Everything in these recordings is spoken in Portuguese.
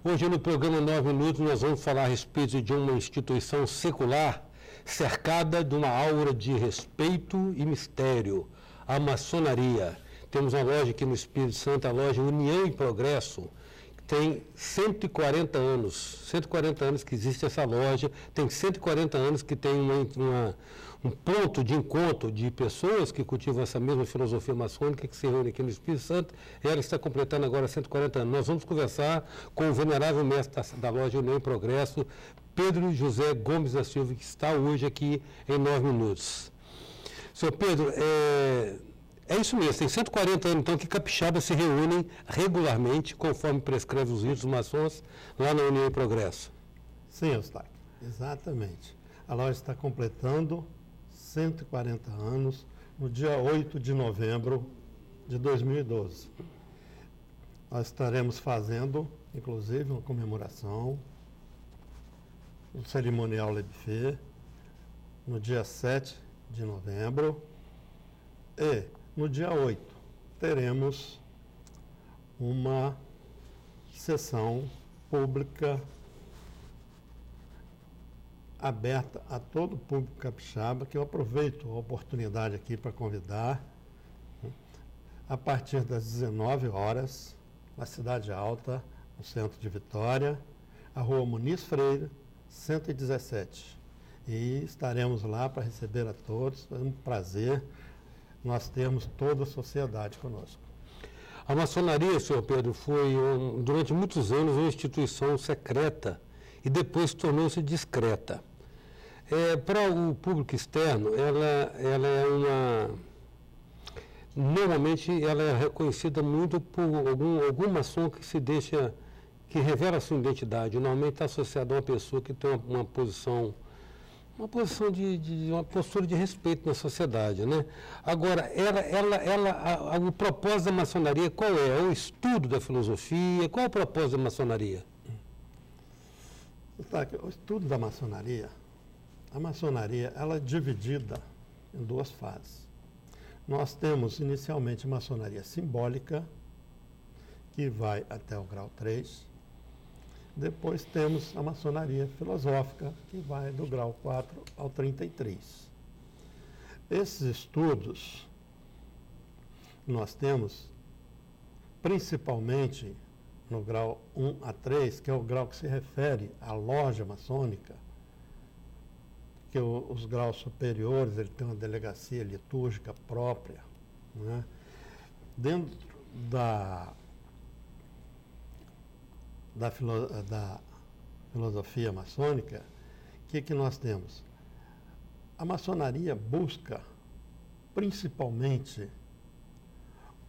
Hoje no programa 9 Minutos nós vamos falar a respeito de uma instituição secular cercada de uma aura de respeito e mistério, a maçonaria. Temos uma loja aqui no Espírito Santo, a loja União e Progresso, que tem 140 anos que existe essa loja, tem 140 anos que tem um ponto de encontro de pessoas que cultivam essa mesma filosofia maçônica que se reúne aqui no Espírito Santo. Ela está completando agora 140 anos. Nós vamos conversar com o venerável mestre da loja União e Progresso, Pedro José Gomes da Silva, que está hoje aqui em 9 Minutos. Senhor Pedro, é isso mesmo, tem 140 anos então que capixabas se reúnem regularmente, conforme prescreve os ritos maçons, lá na União e Progresso. Sim, Eustáquio, exatamente. A loja está completando 140 anos no dia 8 de novembro de 2012. Nós estaremos fazendo, inclusive, uma comemoração, um cerimonial Le Buffet, no dia 7 de novembro. E no dia 8 teremos uma sessão pública aberta a todo o público capixaba, que eu aproveito a oportunidade aqui para convidar, a partir das 19 horas, na Cidade Alta, no centro de Vitória, a Rua Muniz Freire, 117. E estaremos lá para receber a todos, é um prazer nós termos toda a sociedade conosco. A maçonaria, senhor Pedro, foi durante muitos anos uma instituição secreta e depois tornou-se discreta. Para o público externo, ela é normalmente ela é reconhecida muito por algum maçom que revela a sua identidade. Normalmente está associado a uma pessoa que tem uma postura de respeito na sociedade, né? Agora, o propósito da maçonaria qual é? É o estudo da filosofia? Qual é o propósito da maçonaria? O estudo da maçonaria, a maçonaria, ela é dividida em duas fases. Nós temos inicialmente a maçonaria simbólica, que vai até o grau 3. Depois temos a maçonaria filosófica, que vai do grau 4 ao 33. Esses estudos nós temos principalmente no grau 1 a 3, que é o grau que se refere à loja maçônica, que os graus superiores ele tem uma delegacia litúrgica própria, né? Dentro da filosofia maçônica, o que nós temos? A maçonaria busca principalmente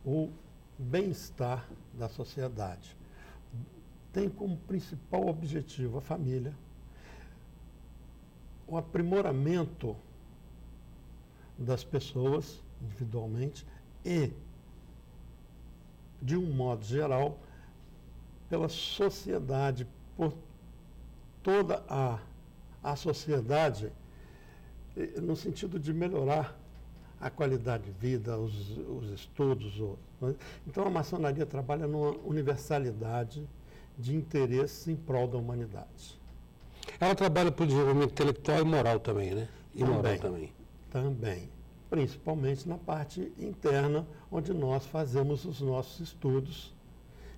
o bem-estar da sociedade. Tem como principal objetivo a família, o aprimoramento das pessoas individualmente e, de um modo geral, pela sociedade, por toda a sociedade, no sentido de melhorar a qualidade de vida, os estudos. Então, a maçonaria trabalha numa universalidade de interesses em prol da humanidade. Ela trabalha para o desenvolvimento intelectual e moral também, né? E moral também. Também. Principalmente na parte interna, onde nós fazemos os nossos estudos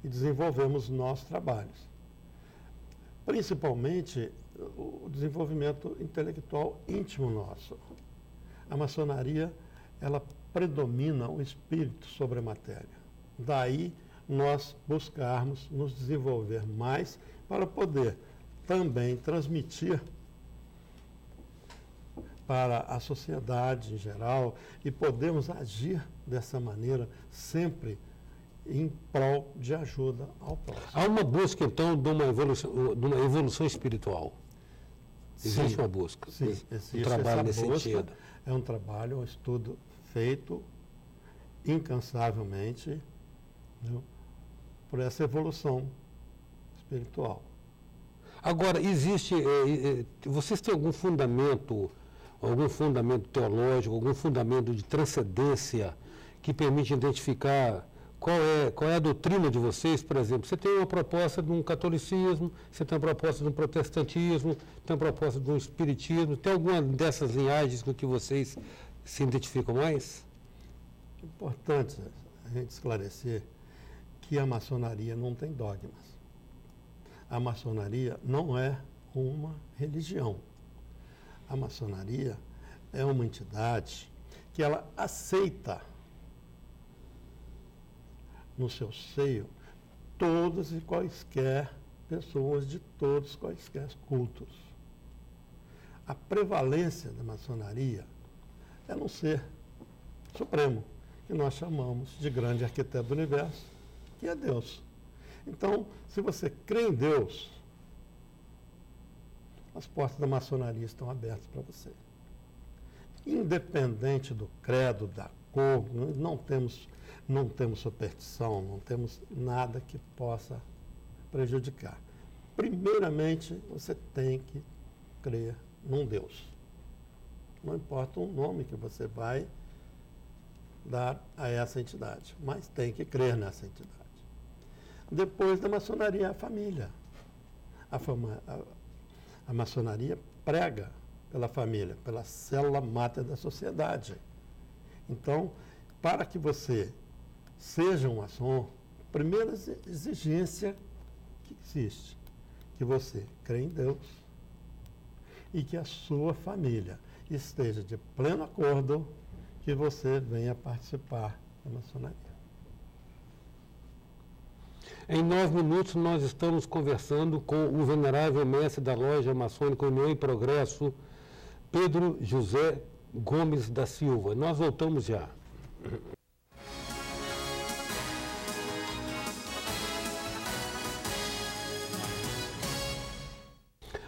e desenvolvemos nossos trabalhos. Principalmente o desenvolvimento intelectual íntimo nosso. A maçonaria, ela predomina o espírito sobre a matéria. Daí nós buscarmos nos desenvolver mais para poder também transmitir para a sociedade em geral e podemos agir dessa maneira sempre em prol de ajuda ao próximo. Há uma busca, então, de uma evolução espiritual. Existe Sim, uma busca. Sim, existe um trabalho nesse busca, sentido. É um trabalho, um estudo feito incansavelmente, viu, por essa evolução espiritual. Agora, vocês têm algum fundamento teológico, algum fundamento de transcendência que permite identificar qual é a doutrina de vocês, por exemplo? Você tem uma proposta de um catolicismo, você tem uma proposta de um protestantismo, tem uma proposta de um espiritismo. Tem alguma dessas linhagens com que vocês se identificam mais? É importante a gente esclarecer que a maçonaria não tem dogmas. A maçonaria não é uma religião. A maçonaria é uma entidade que ela aceita no seu seio todas e quaisquer pessoas de todos quaisquer cultos. A prevalência da maçonaria é um ser supremo, que nós chamamos de grande arquiteto do universo, que é Deus. Então, se você crê em Deus, as portas da maçonaria estão abertas para você. Independente do credo, da cor, não temos superstição, não temos nada que possa prejudicar. Primeiramente, você tem que crer num Deus. Não importa o nome que você vai dar a essa entidade, mas tem que crer nessa entidade. Depois da maçonaria, a família. A maçonaria prega pela família, pela célula máter da sociedade. Então, para que você seja um maçom, a primeira exigência que existe, que você crê em Deus e que a sua família esteja de pleno acordo que você venha participar da maçonaria. Em 9 minutos, nós estamos conversando com o venerável mestre da loja maçônica União e Progresso, Pedro José Gomes da Silva. Nós voltamos já.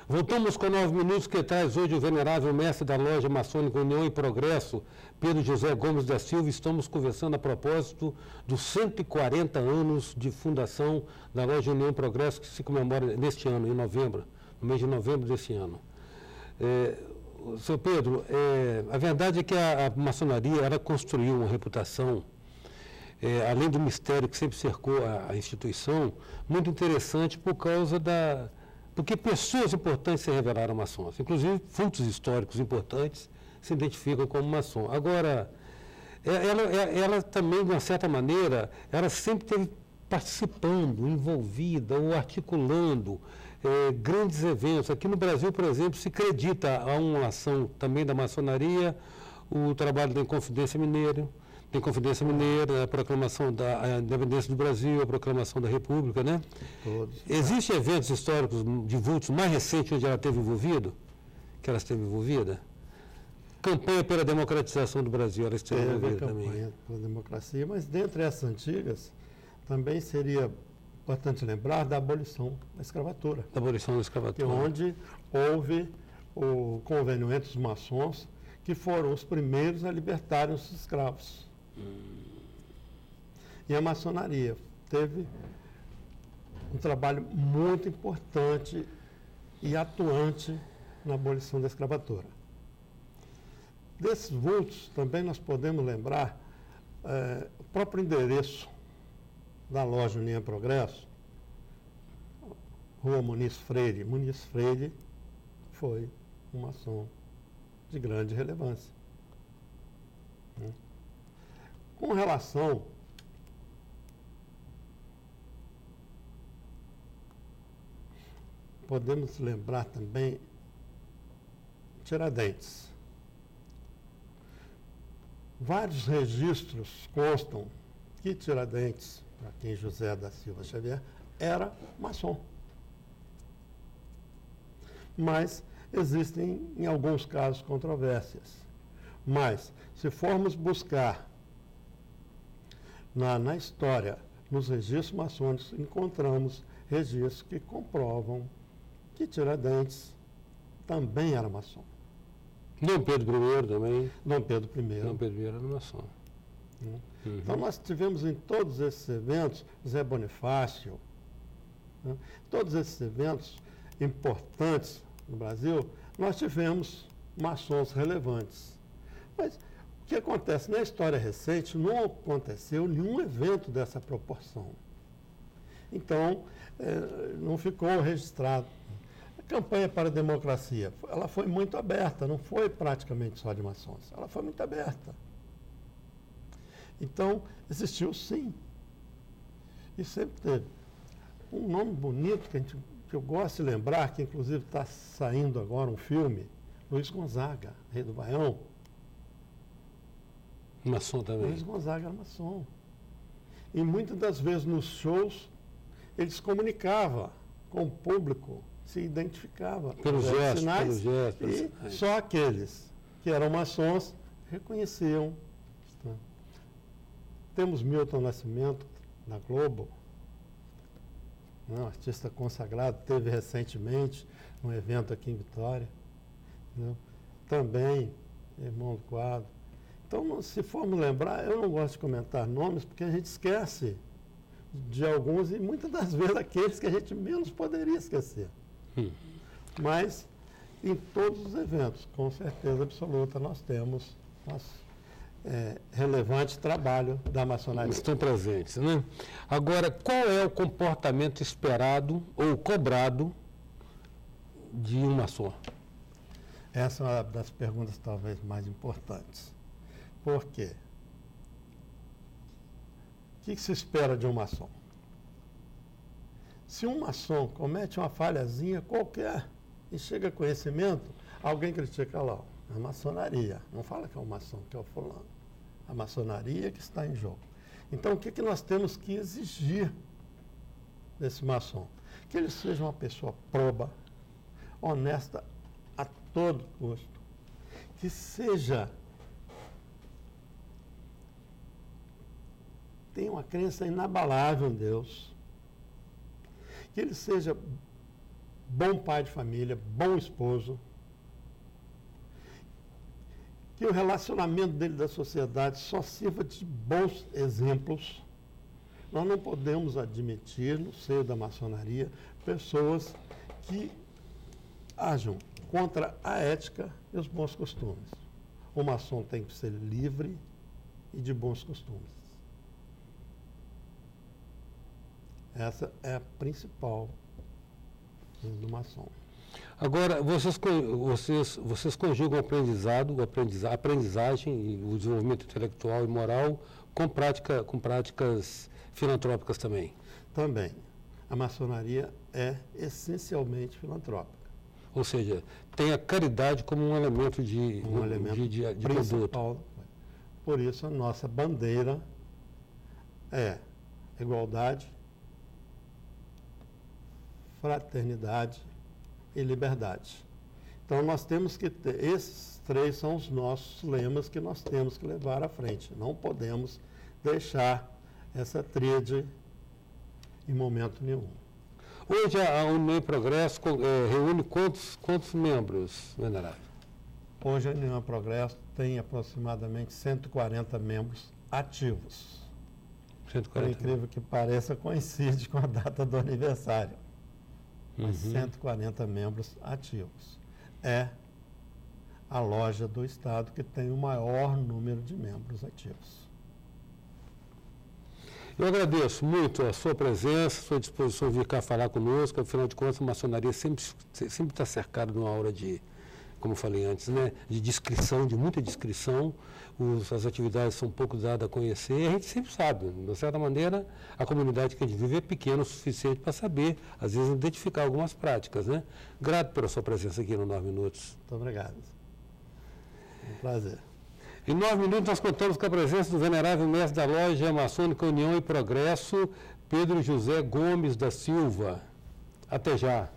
Voltamos com 9 minutos, que traz hoje o venerável mestre da loja maçônica União e Progresso, Pedro José Gomes da Silva. Estamos conversando a propósito dos 140 anos de fundação da loja União e Progresso, que se comemora neste ano, em novembro, no mês de novembro desse ano. Seu Pedro, a verdade é que a maçonaria ela construiu uma reputação, além do mistério que sempre cercou a instituição, muito interessante por causa porque pessoas importantes se revelaram maçons, inclusive vultos históricos importantes se identificam como maçom. Agora, ela também, de uma certa maneira, ela sempre esteve participando, envolvida ou articulando grandes eventos. Aqui no Brasil, por exemplo, se acredita a uma ação também da maçonaria, o trabalho da Inconfidência Mineira, a proclamação da independência do Brasil, a proclamação da República, né? Todos. Existem eventos históricos de vultos mais recentes onde ela esteve envolvida? Campanha pela democratização do Brasil, ela esteve envolvida também. Campanha pela democracia, mas dentre essas antigas, também seria importante lembrar da abolição da escravatura. Da abolição da escravatura. Onde houve o convênio entre os maçons, que foram os primeiros a libertarem os escravos. E a maçonaria teve um trabalho muito importante e atuante na abolição da escravatura. Desses vultos, também nós podemos lembrar o próprio endereço da loja União e Progresso, Rua Muniz Freire. Muniz Freire foi um maçom de grande relevância. Com relação podemos lembrar também Tiradentes. Vários registros constam que Tiradentes, para quem José da Silva Xavier, era maçom. Mas existem, em alguns casos, controvérsias. Mas, se formos buscar na história, nos registros maçônicos, encontramos registros que comprovam que Tiradentes também era maçom. Dom Pedro I também. Dom Pedro I. Dom Pedro I era maçom. Então, nós tivemos em todos esses eventos, Zé Bonifácio, todos esses eventos importantes no Brasil, nós tivemos maçons relevantes. Mas O que acontece? Na história recente, não aconteceu nenhum evento dessa proporção. Então, não ficou registrado. A campanha para a democracia, ela foi muito aberta, não foi praticamente só de maçons, ela foi muito aberta. Então, existiu sim. E sempre teve. Um nome bonito que eu gosto de lembrar, que inclusive está saindo agora um filme, Luiz Gonzaga, Rei do Baião. Maçom também. Luiz Gonzaga era maçom. E muitas das vezes nos shows, ele se comunicava com o público, se identificava. Pelos gestos, e só aqueles que eram maçons reconheciam. Né? Temos Milton Nascimento, na Globo, um artista consagrado, teve recentemente um evento aqui em Vitória. Né? Também, irmão do quadro. Então, se formos lembrar, eu não gosto de comentar nomes, porque a gente esquece de alguns e muitas das vezes aqueles que a gente menos poderia esquecer. Mas, em todos os eventos, com certeza absoluta, nós temos relevante trabalho da maçonaria. Estão presentes, né? Agora, qual é o comportamento esperado ou cobrado de um maçom? Essa é uma das perguntas talvez mais importantes. Por quê? O que se espera de um maçom? Se um maçom comete uma falhazinha qualquer e chega a conhecimento, alguém critica lá, a maçonaria. Não fala que é um maçom, que é o fulano. A maçonaria que está em jogo. Então, o que nós temos que exigir desse maçom? Que ele seja uma pessoa proba, honesta a todo custo. Que tenha uma crença inabalável em Deus. Que ele seja bom pai de família, bom esposo. Que o relacionamento dele da sociedade só sirva de bons exemplos. Nós não podemos admitir, no seio da maçonaria, pessoas que ajam contra a ética e os bons costumes. O maçom tem que ser livre e de bons costumes. Essa é a principal do maçom. Agora, vocês conjugam a aprendizagem e o desenvolvimento intelectual e moral com práticas filantrópicas também? Também. A maçonaria é essencialmente filantrópica. Ou seja, tem a caridade como um elemento de principal produto. Por isso, a nossa bandeira é igualdade, fraternidade e liberdade. Então, nós temos que ter, esses três são os nossos lemas que nós temos que levar à frente. Não podemos deixar essa tríade em momento nenhum. Hoje, a União em Progresso reúne quantos membros, venerável? Hoje, a União em Progresso tem aproximadamente 140 membros ativos. 140. Por incrível que pareça, coincide com a data do aniversário. Mas 140 membros ativos. É a loja do Estado que tem o maior número de membros ativos. Eu agradeço muito a sua presença, a sua disposição de vir cá falar conosco. Afinal de contas, a maçonaria sempre está cercada de uma aura de, como eu falei antes, né, de descrição, de muita descrição. As atividades são pouco dadas a conhecer, e a gente sempre sabe, de certa maneira, a comunidade que a gente vive é pequena o suficiente para saber, às vezes, identificar algumas práticas, né? Grato pela sua presença aqui no 9 Minutos. Muito obrigado. Um prazer. Em 9 minutos, nós contamos com a presença do venerável mestre da loja maçônica União e Progresso, Pedro José Gomes da Silva. Até já.